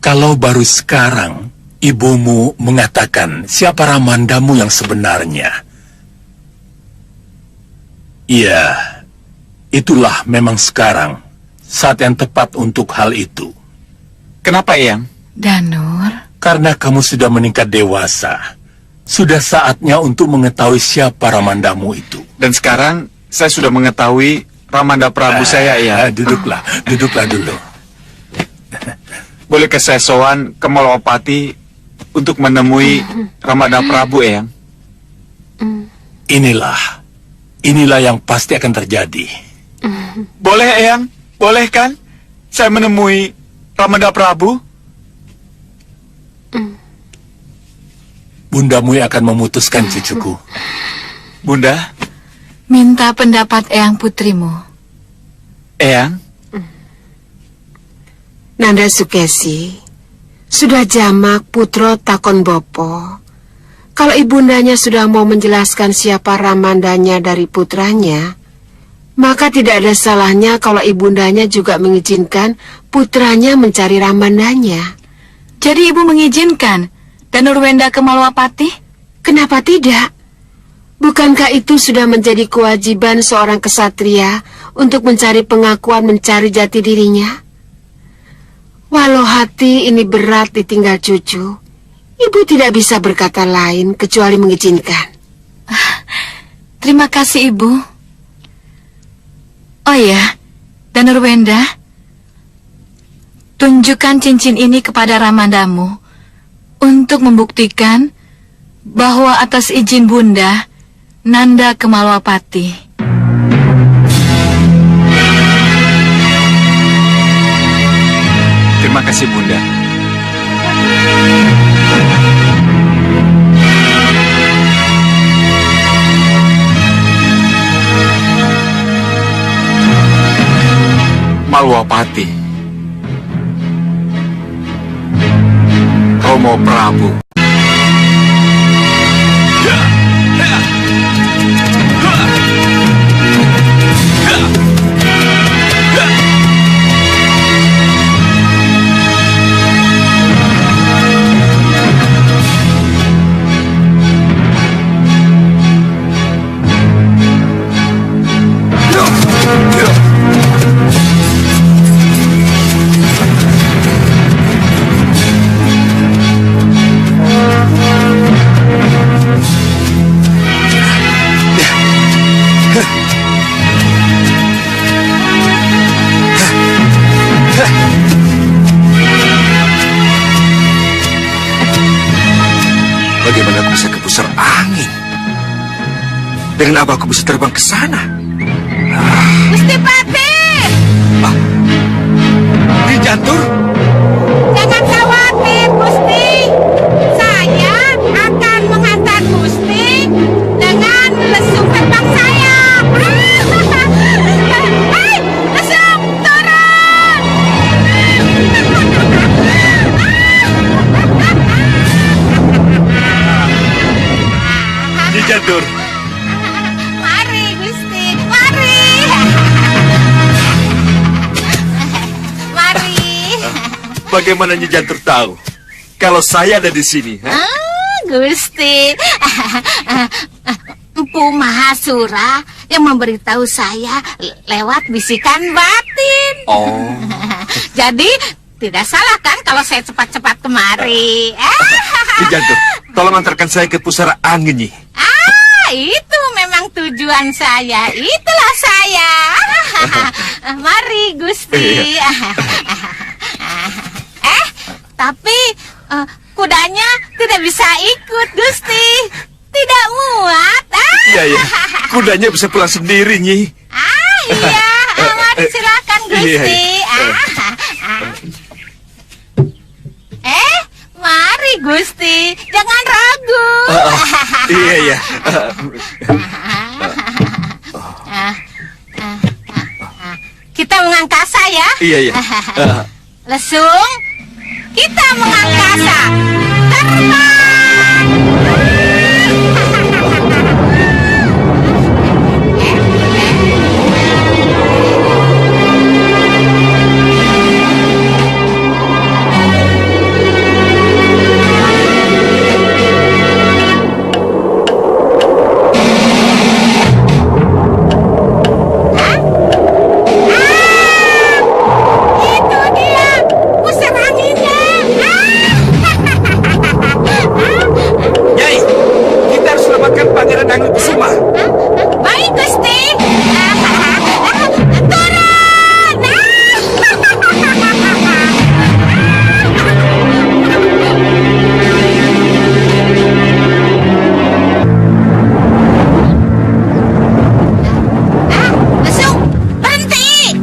kalau baru sekarang ibumu mengatakan siapa Ramandamu yang sebenarnya. Iya, itulah memang sekarang saat yang tepat untuk hal itu. Kenapa, Eyang? Danur? Karena kamu sudah meningkat dewasa. Sudah saatnya untuk mengetahui siapa Ramandamu itu. Dan sekarang saya sudah mengetahui Ramanda Prabu saya, Eyang. Duduklah dulu. Bolehkah saya sowan ke Malwapati untuk menemui Ramanda Prabu, Eyang? Inilah yang pasti akan terjadi. Boleh, Eyang? Boleh kan? Saya menemui Ramanda Prabu? Bundamu yang akan memutuskan, cucuku. Bunda? Minta pendapat Eyang putrimu. Eyang? Nanda Sukesi, sudah jamak putro takon bopo. Kalau ibundanya sudah mau menjelaskan siapa Ramandanya dari putranya, maka tidak ada salahnya kalau ibundanya juga mengizinkan putranya mencari Ramandanya. Jadi ibu mengizinkan Danurwenda ke Malwapati? Kenapa tidak? Bukankah itu sudah menjadi kewajiban seorang kesatria untuk mencari pengakuan mencari jati dirinya? Walau hati ini berat ditinggal cucu, ibu tidak bisa berkata lain kecuali mengizinkan. Terima kasih, Ibu. Oh ya, Danurwenda, tunjukkan cincin ini kepada Ramandamu untuk membuktikan bahwa atas izin Bunda, Nanda ke Malwapati. Terima kasih, Bunda. Malwapati, Romo Prabu. Bagaimana aku bisa ke pusar angin? Dengan apa aku bisa terbang ke sana? Gusti Pati! Di Jantur? Jangan khawatir, Gusti. Saya akan menghantar Gusti dengan lesung terbang saya. Hei, lesung turun! Di Jantur. Mari, Gusti, mari. Mari. Bagaimana Nyi Jantur tahu kalau saya ada di sini? Ha? Gusti. Empu Mahasura yang memberitahu saya lewat bisikan batin. Oh. Jadi tidak salah kan kalau saya cepat-cepat kemari? Nyi Jantung, tolong antarkan saya ke pusara angin, Nyi. Itu memang tujuan saya. Itulah saya. Mari, Gusti. Tapi kudanya tidak bisa ikut, Gusti. Tidak muat. Iya, kudanya bisa pulang sendiri, Nyi. Iya. Mari silakan, Gusti. Mari, Gusti. Jangan ragu. Iya. Kita mengangkasa ya. Iya. Lesung, kita mengangkasa. Terbang. Baik, Gusti. Turun. Lesung, berhenti.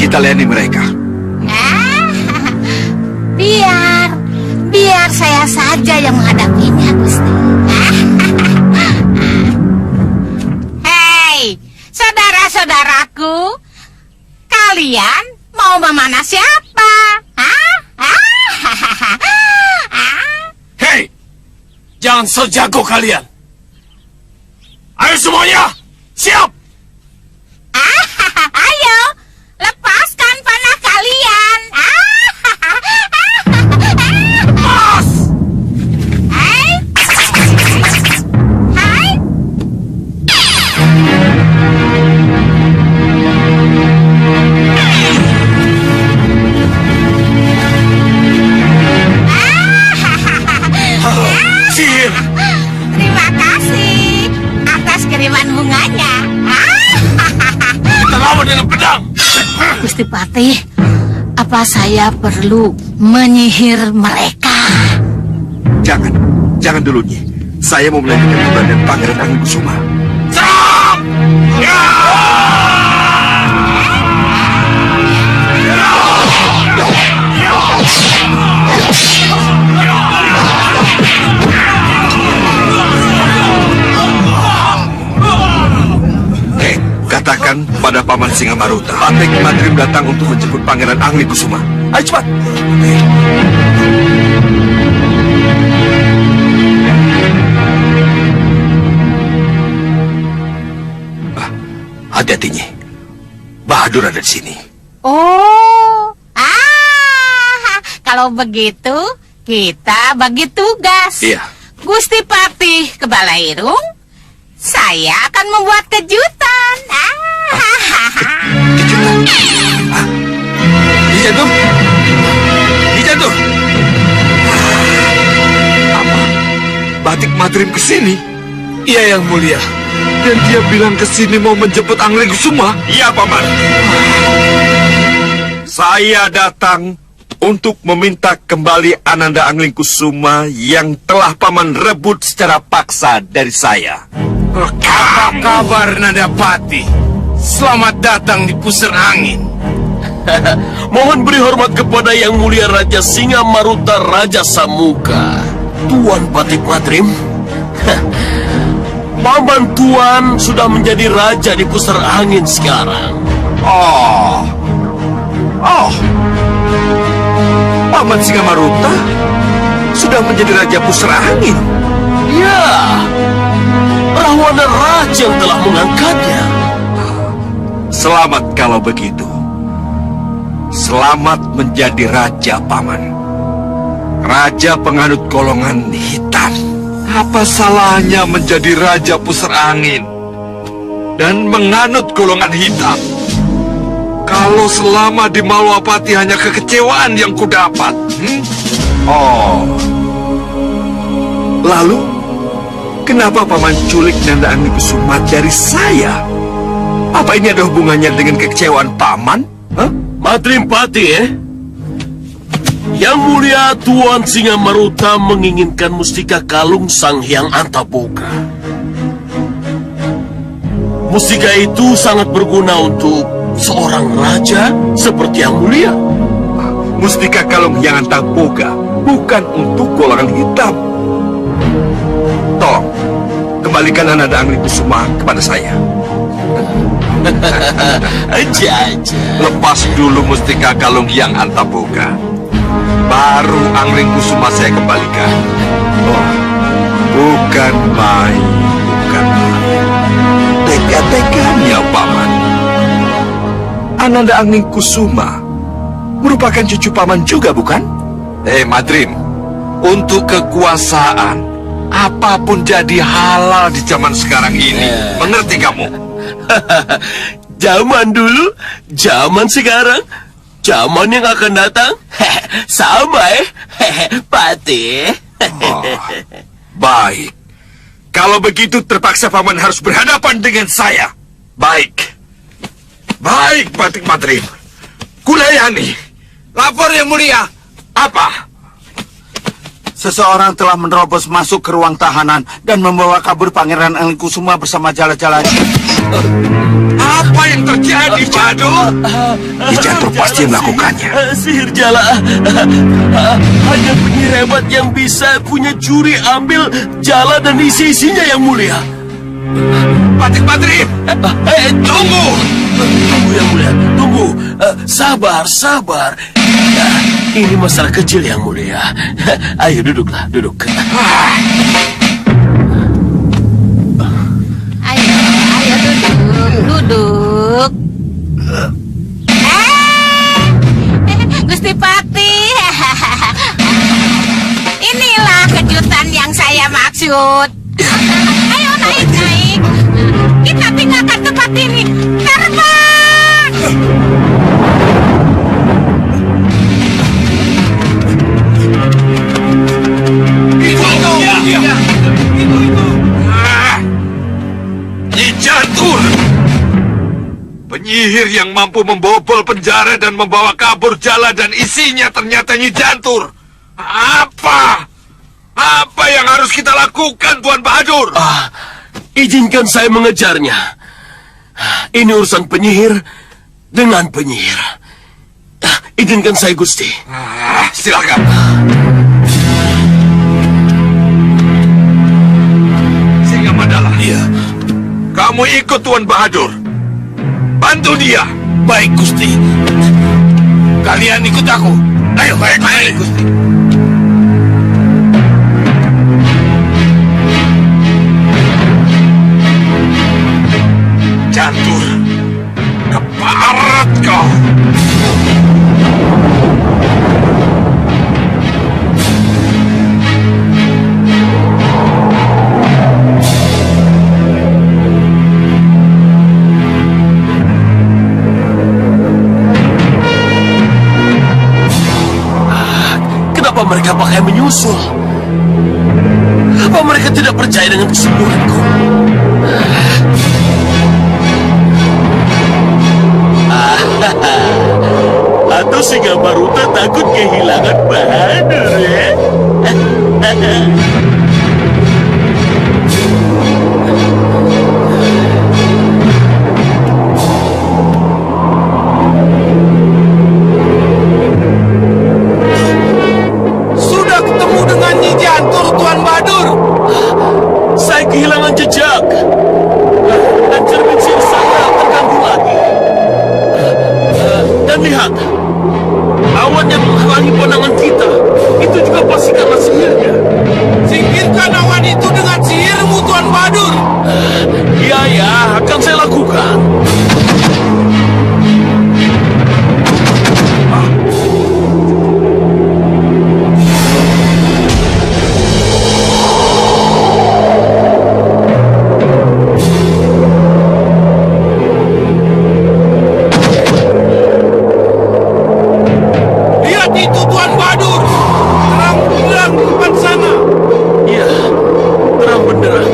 Kita layani mereka. Biar saya saja yang menghadapinya, Gusti. Hei, saudara-saudaraku, kalian mau memanah siapa? Hei, jangan so jago kalian. Ayo semuanya, siap. Ayo, lepaskan panah kalian. Mas! Hai. Hai. Sihir. Terima kasih atas kiriman bunganya. Kita lawan dengan pedang. Gusti Patih, apa saya perlu menyihir mereka? Jangan dulu, Nyi. Saya mau melanjutkan tugas dan Pangeran Angin Kusuma. Serang! Katakan pada Paman Singamaruta, Patek Madrim datang untuk menjemput Pangeran Angin Kusuma. Ayo cepat. Hati-hati, Nyi. Bahadur ada di sini. Oh, kalau begitu kita bagi tugas. Iya. Gusti Patih ke Balairung, saya akan membuat kejutan. Nyi Jantung. Apa? Batik Madrim ke sini? Iya, Yang Mulia. Dan dia bilang ke sini mau menjemput Angling Kusuma? Iya, Paman. Saya datang untuk meminta kembali Ananda Angling Kusuma yang telah Paman rebut secara paksa dari saya. Apa kabar, Nadapati? Selamat datang di pusar angin. Mohon beri hormat kepada Yang Mulia Raja Singamaruta Raja Samuka. Tuan Batik Madrim. Paman Tuan sudah menjadi raja di pusar angin sekarang. Oh, Paman Singamaruta sudah menjadi raja pusar angin. Ya, Rahwana Raja yang telah mengangkatnya. Selamat kalau begitu. Selamat menjadi raja, Paman. Raja penganut golongan hitam. Apa salahnya menjadi raja pusar angin dan menganut golongan hitam? Kalau selama di Malwapati hanya kekecewaan yang kudapat. Oh. Lalu, kenapa Paman culik Nanda Anggikusuma dari saya? Apa ini ada hubungannya dengan kekecewaan Paman? Matrimpati, Yang mulia Tuan Singamaruta menginginkan mustika kalung Sang Hyang Antaboga. Mustika itu sangat berguna untuk seorang raja seperti yang mulia. Mustika kalung Hyang Antaboga bukan untuk golongan hitam. Tolong, kembalikan Nanda Anggikusuma kepada saya. Aja. Lepas dulu mustika kalung Hyang Antaboga. Baru Anggikusuma saya kembalikan. Oh, bukan main. Tega-teganya, Paman. Ananda Anggikusuma merupakan cucu Paman juga, bukan? Madrim, untuk kekuasaan, apapun jadi halal di zaman sekarang ini. Mengerti kamu? Zaman dulu, zaman sekarang, zaman yang akan datang, sama Pati. Baik. Kalau begitu terpaksa Paman harus berhadapan dengan saya. Baik, Batik Madrim. Kulayani. Lapor yang mulia. Apa? Seseorang telah menerobos masuk ke ruang tahanan dan membawa kabur Pangeran Anggikusuma bersama jala-jalanya. Apa yang terjadi, Badur? Jantur pasti melakukannya. Sihir jala. Hanya penyihir hebat yang bisa punya curi ambil jala dan isi-isinya yang mulia. Batik Madrim. Tunggu. Tunggu yang mulia. Tunggu. Sabar. Ini masalah kecil yang mulia. Ayo duduklah, duduk. Ayo duduk. Gusti Pati. Inilah kejutan yang saya maksud. Ayo naik. Kita tinggalkan tempat ini. Terbang. Nyi Jantur, penyihir yang mampu membobol penjara dan membawa kabur jala dan isinya ternyata Nyi Jantur. Apa yang harus kita lakukan, Tuan Bahadur? Izinkan saya mengejarnya. Ini urusan penyihir dengan penyihir. Izinkan saya, Gusti. Silakan. Singamandala. Iya. Kamu ikut Tuan Bahadur. Bantu dia. Baik, Gusti. Kalian ikut aku. Ayo, baik, Gusti. Jantur, keparat kau. Kenapa mereka pakai menyusul? Apa mereka tidak percaya dengan kesembuhanku? Atau Singamaruta takut kehilangan Bahadur, ya? Sudah ketemu dengan Nyi Jantur, Tuan Bahadur. Saya kehilangan jejak. Hancurkan awan itu dengan sihirmu, Tuan Badur. Iya, ya, akan saya lakukan. Lihat itu, Tuan Badur. Terang benderang di depan sana. Iya, terang benderang.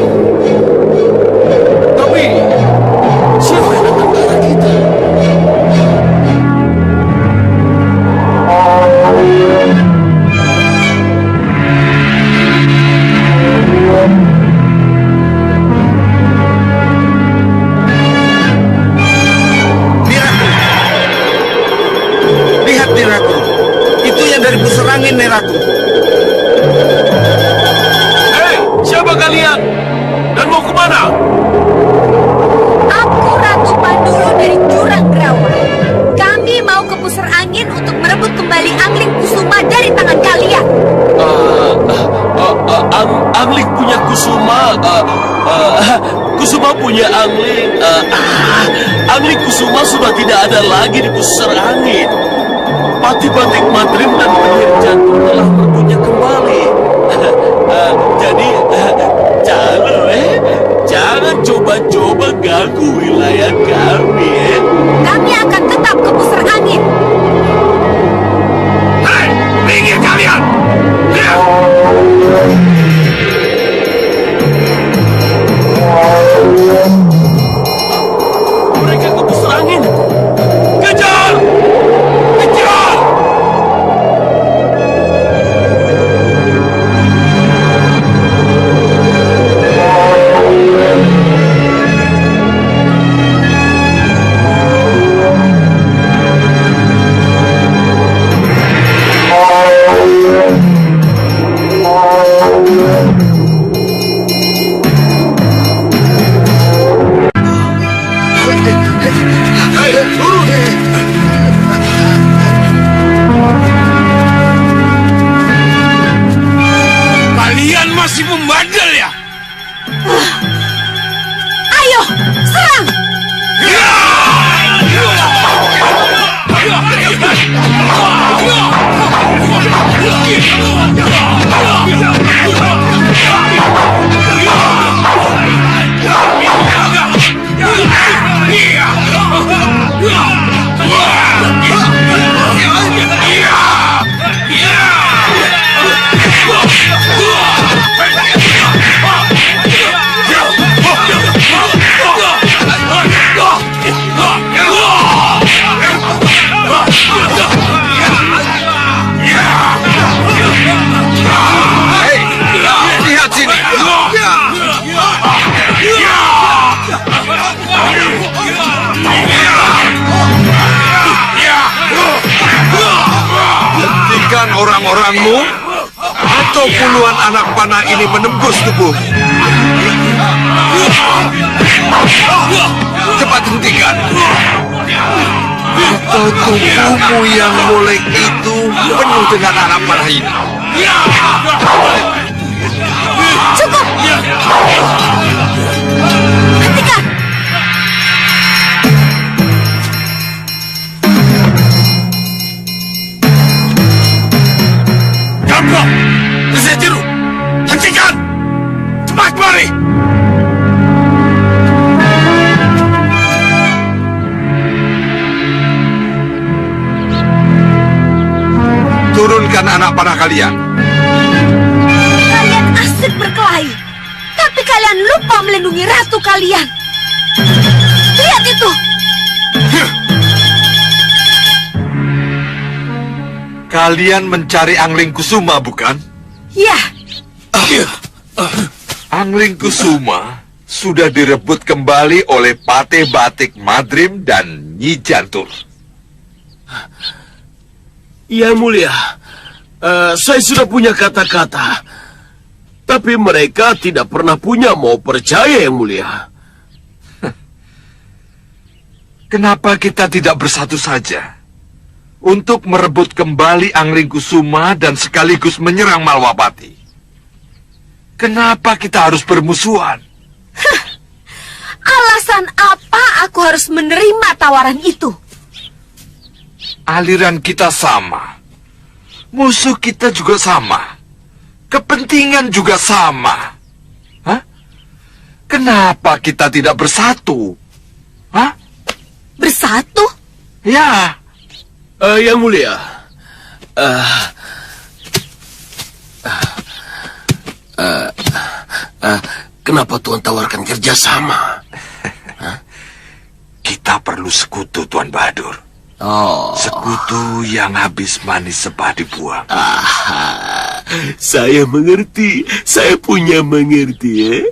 Tapi siapa yang akan ke arah kita? Lihat nih Ratu. Itu yang dari busur angin nih Ratu. Hei, siapa kalian? Dan mau kemana? Aku Ratu Pandulu dari Jurang Grawa. Kami mau ke pusar angin untuk merebut kembali Angling Kusuma dari tangan kalian. Angling punya Kusuma. Kusuma punya Angling. Angling Kusuma sudah tidak ada lagi di pusar angin. Pati-Batik Madrim dan penyihir jantung telah merebutnya kembali. Jadi, jangan coba-coba ganggu wilayah kami. Kami akan tetap ke pusar angin. Hei, minggir kalian! Mereka ke pusar angin. Kejar! Kejar! Kalian masih membandel ya? Ayo, serang! Hei, lihat sini. Hentikan orang-orangmu atau puluhan anak panah ini menembus tubuh. Cepat hentikan. Atau tubuhmu yang molek itu penuh dengan anak panah ini. Cukup! Hentikan! Gamblo! Kesetiru! Hentikan! Cepat kemari! Turunkan anak panah kalian. Kalian asik berkelahi, tapi kalian lupa melindungi ratu kalian. Lihat itu! Kalian mencari Angling Kusuma, bukan? Ya, Angling Kusuma sudah direbut kembali oleh Pati-Batik Madrim dan Nyi Jantur. Ya mulia, saya sudah punya kata-kata. Tapi mereka tidak pernah punya mau percaya yang mulia. Kenapa kita tidak bersatu saja? Untuk merebut kembali Angling Kusuma dan sekaligus menyerang Malwapati. Kenapa kita harus bermusuhan? Alasan apa aku harus menerima tawaran itu? Aliran kita sama. Musuh kita juga sama. Kepentingan juga sama. Hah? Kenapa kita tidak bersatu? Hah? Bersatu? Ya. Yang mulia, kenapa Tuan tawarkan kerjasama? Kita perlu sekutu, Tuan Bahadur. Oh. Sekutu yang habis manis sepah dibuang. Saya mengerti. Saya punya mengerti,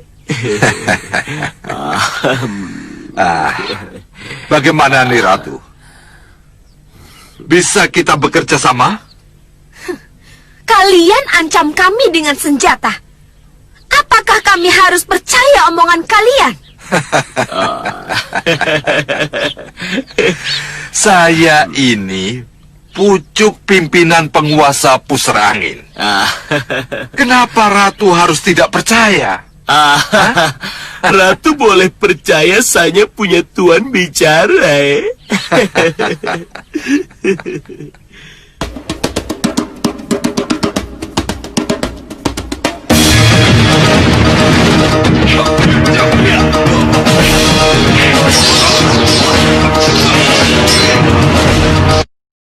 Bagaimana nih, Ratu? Bisa kita bekerja sama? Kalian ancam kami dengan senjata. Apakah kami harus percaya omongan kalian? Saya ini pucuk pimpinan penguasa Pusar Angin. Kenapa Ratu harus tidak percaya? Ratu boleh percaya saya punya tuan bicara.